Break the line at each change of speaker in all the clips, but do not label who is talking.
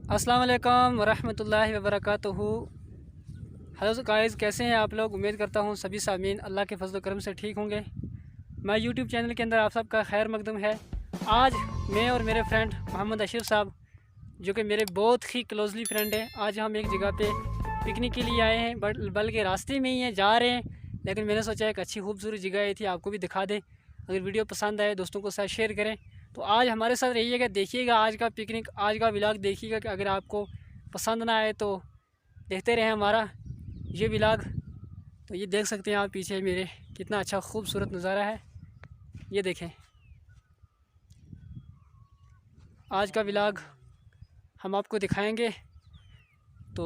अस्सलाम वालेकुम वरहमतुल्लाहि वबरकातुहू। हेलो गाइस, कैसे हैं आप लोग। उम्मीद करता हूँ सभी सामीन अल्लाह के फजल करम से ठीक होंगे। मैं यूट्यूब चैनल के अंदर आप सबका खैर मकदम है। आज मैं और मेरे फ्रेंड मोहम्मद अशरफ साहब, जो कि मेरे बहुत ही क्लोजली फ्रेंड हैं, आज हम एक जगह पे पिकनिक के लिए आए हैं। बल्कि रास्ते में ही हैं, जा रहे हैं, लेकिन मैंने सोचा एक अच्छी खूबसूरत जगह आई थी, आपको भी दिखा दें। अगर वीडियो पसंद आए दोस्तों को साथ शेयर करें। तो आज हमारे साथ रहिएगा, देखिएगा आज का पिकनिक, आज का व्लॉग देखिएगा कि अगर आपको पसंद ना आए तो देखते रहें हमारा ये व्लॉग। तो ये देख सकते हैं आप पीछे मेरे, कितना अच्छा खूबसूरत नज़ारा है, ये देखें। आज का व्लॉग हम आपको दिखाएंगे। तो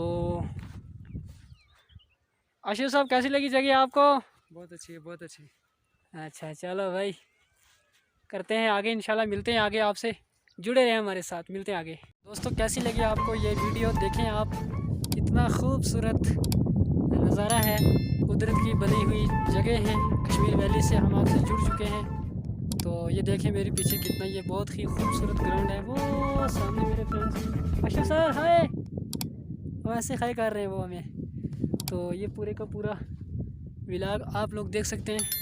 आशिफ साहब, कैसी लगी जगह आपको।
बहुत अच्छी है, बहुत अच्छी।
अच्छा, चलो भाई, करते हैं आगे, इंशाल्लाह मिलते हैं आगे, आपसे जुड़े रहें हमारे साथ, मिलते हैं आगे। दोस्तों, कैसी लगी आपको ये वीडियो, देखें आप, कितना खूबसूरत नज़ारा है, कुदरत की बनी हुई जगह है। कश्मीर वैली से हम आपसे जुड़ चुके हैं। तो ये देखें मेरे पीछे कितना, ये बहुत ही खूबसूरत ग्राउंड है। वो सामने मेरे फ्रेंड्स अशरफ सर, हाय, वो ऐसे हाय कर रहे हैं वो हमें। तो ये पूरे का पूरा व्लॉग आप लोग देख सकते हैं।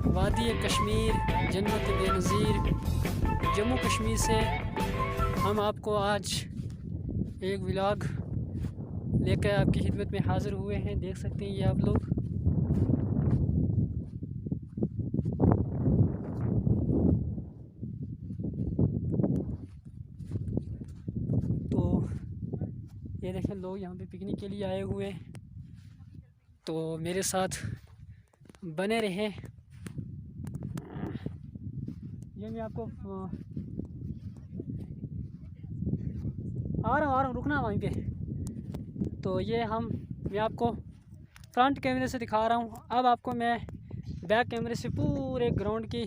वादी कश्मीर, जन्नत बेनज़ीर, जम्मू कश्मीर से हम आपको आज एक व्लॉग लेकर आपकी खिदमत में हाज़िर हुए हैं। देख सकते हैं ये आप लोग। तो ये देखें, लोग यहाँ पे पिकनिक के लिए आए हुए हैं, तो मेरे साथ बने रहें। ये मैं आपको आ रहा हूँ रुकना वहीं पे। तो ये मैं आपको फ्रंट कैमरे से दिखा रहा हूँ। अब आपको मैं बैक कैमरे से पूरे ग्राउंड की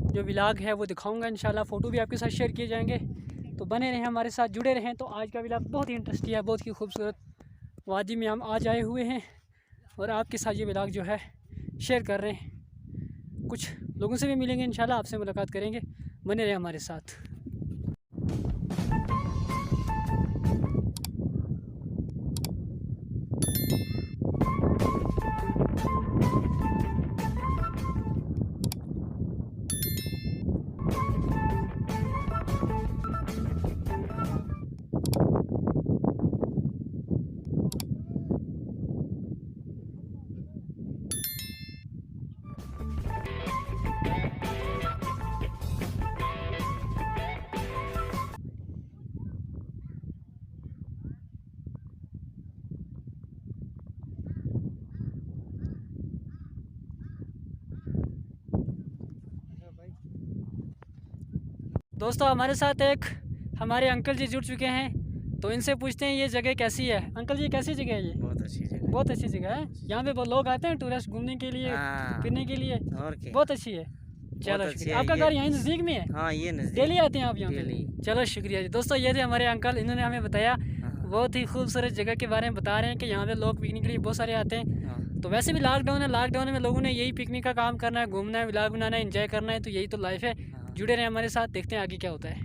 जो व्लॉग है वो दिखाऊंगा इंशाल्लाह। फ़ोटो भी आपके साथ शेयर किए जाएंगे, तो बने रहें हमारे साथ, जुड़े रहें। तो आज का व्लॉग बहुत ही इंटरेस्टिंग है, बहुत ही खूबसूरत वादी में हम आज आए हुए हैं और आपके साथ ये व्लॉग जो है शेयर कर रहे हैं। कुछ लोगों से भी मिलेंगे इंशाल्लाह, आपसे मुलाकात करेंगे, बने रहें हमारे साथ। दोस्तों, हमारे साथ एक हमारे अंकल जी जुड़ चुके हैं, तो इनसे पूछते हैं ये जगह कैसी है। अंकल जी, कैसी जगह है ये।
बहुत अच्छी जगह,
बहुत अच्छी जगह है। यहाँ पे बहुत लोग आते हैं टूरिस्ट घूमने के लिए, फिरने के लिए,
और क्या,
बहुत अच्छी है। चलो शुक्रिया। आपका घर यहीं नज़दीक में है।
हाँ, ये नज़दीक।
डेली आते हैं आप यहाँ पे। चलो शुक्रिया जी। दोस्तों, ये थे हमारे अंकल, इन्होंने हमें बताया बहुत ही खूबसूरत जगह के बारे में, बता रहे हैं कि यहाँ पे लोग पिकनिक के लिए बहुत सारे आते हैं। तो वैसे भी लॉकडाउन है, लॉकडाउन में लोगों ने यही पिकनिक का काम करना है, घूमना है, व्लॉग बनाना है, एंजॉय करना है, तो यही तो लाइफ है। जुड़े रहें हमारे साथ, देखते हैं आगे क्या होता है।